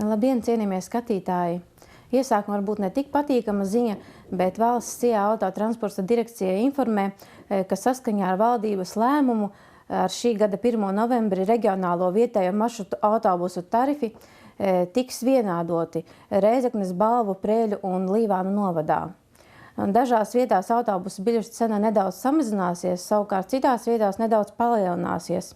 Labdien, cienījamie skatītāji! Iesākumā varbūt ne tik patīkama ziņa, bet valsts CIA autotransporta direkcija informē, ka saskaņā ar valdības lēmumu ar šī gada 1. novembri reģionālo vietējo maršrutu autobusu tarifi tiks vienādoti Rēzeknes, Balvu, Prēļu un Līvānu novadā. Dažās vietās autobusu biļešu cena nedaudz samazināsies, savukārt citās vietās nedaudz palielināsies.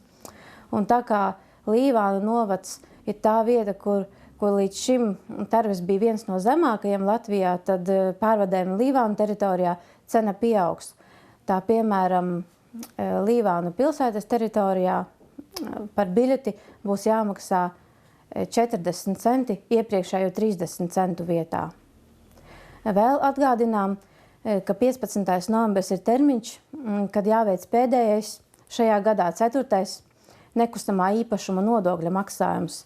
Un tā kā Līvānu novads ir tā vieta, kur līdz šim tarifs bija viens no zemākajiem Latvijā, tad pārvadējuma Līvānu teritorijā cena pieaugs. Tā piemēram, Līvānu pilsētas teritorijā par biļeti būs jāmaksā 40 centi iepriekšējo 30 centu vietā. Vēl atgādinām, ka 15. novembris ir termiņš, kad jāveic pēdējais, šajā gadā 4. nekustamā īpašuma nodokļa maksājums.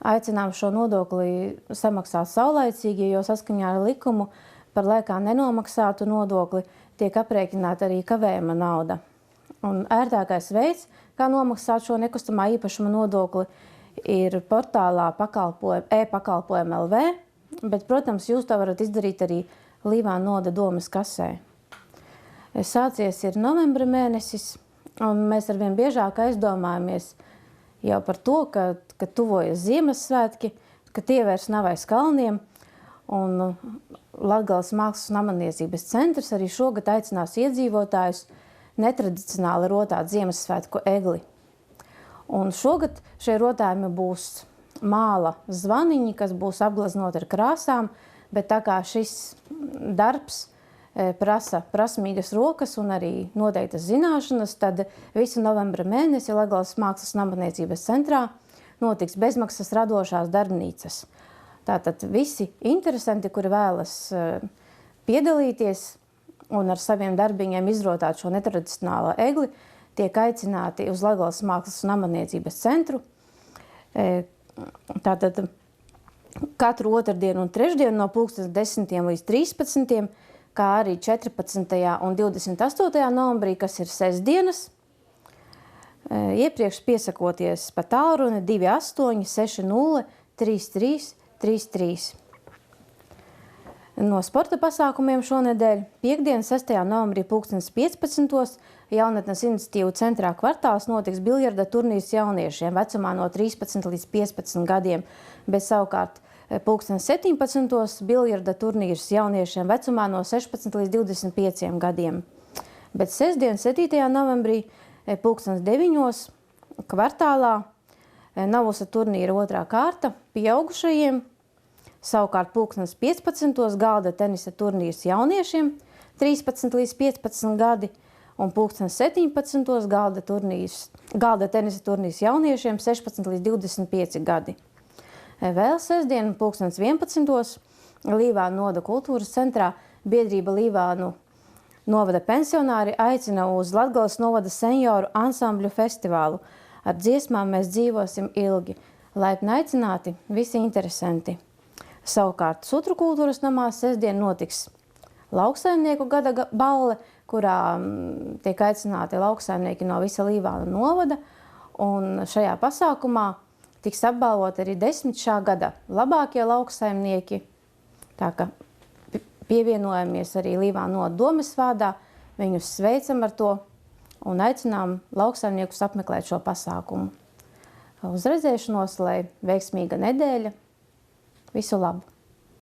Aicinām šo nodokli samaksāt saulaicīgi, jo saskaņā ar likumu par laikā nenomaksātu nodokli tiek aprēķināta arī kavējuma nauda. Un ērtākais veids, kā nomaksāt šo nekustamā īpašuma nodokli, ir portālā e-pakalpojumi LV, bet, protams, jūs to varat izdarīt arī Līvānu novada domes kasē. Sācies ir novembra mēnesis, un mēs arvien biežāk aizdomājamies jau par to, ka tuvojas Ziemassvētki, ka tie vairs nav aiz kalniem, un Latgales Mākslas un amaniecības centrs arī šogad aicinās iedzīvotājus netradicionāli rotāt Ziemassvētku egli. Un šogad šie rotājumi būs māla zvaniņi, kas būs apgleznoti ar krāsām, bet tā kā šis darbs prasa prasmīgas rokas un arī noteiktas zināšanas, tad visu novembra mēnesi Latgales Mākslas un amaniecības centrā notiks bezmaksas radošās darbnīcas. Tātad visi interesanti, kuri vēlas piedalīties un ar saviem darbiņiem izrotāt šo netradicionālo egli, tiek aicināti uz Latgales Mākslas un amaniecības centru. Tātad katru otrdienu un trešdienu no 10. līdz 13. kā arī 14. un 28. novembrī, kas ir sestdienas. Iepriekš piesakoties pa tālruni 28 60 33 33. No sporta pasākumiem šonedēļ piekdien 6. novembrī 15. Jaunatnes iniciatīvu centrā Kvartāls notiks biljarda turnīrs jauniešiem vecumā no 13 līdz 15 gadiem, bet savukārt 17. biljarda turnīrs jauniešiem vecumā no 16 līdz 25 gadiem. Bet sestdien 7. novembrī 9. Kvartālā Navusa turnīra otrā kārta pieaugušajiem, savukārt 15. galda tenisa turnīrs jauniešiem 13 līdz 15 gadi un 17. galda tenisa turnīrs jauniešiem 16 līdz 25 gadi. Vēl sestdien 11. Līvānu novada kultūras centrā biedrība Līvānu novada pensionāri aicina uz Latgales novada senioru ansambļu festivālu. Ar dziesmām mēs dzīvosim ilgi. Laipni aicināti visi interesanti. Savukārt Sutru kultūras namā sestdien notiks lauksaimnieku gada balle, kurā tiek aicināti lauksaimnieki no visa Līvānu novada. Un šajā pasākumā tiks apbalvoti arī 10 šā gada labākie lauksaimnieki. Tā ka pievienojamies arī Līvānu novada domes vārdā, viņus sveicam ar to un aicinām lauksaimniekus apmeklēt šo pasākumu. Uz redzēšanos, lai veiksmīga nedēļa! Visu labu!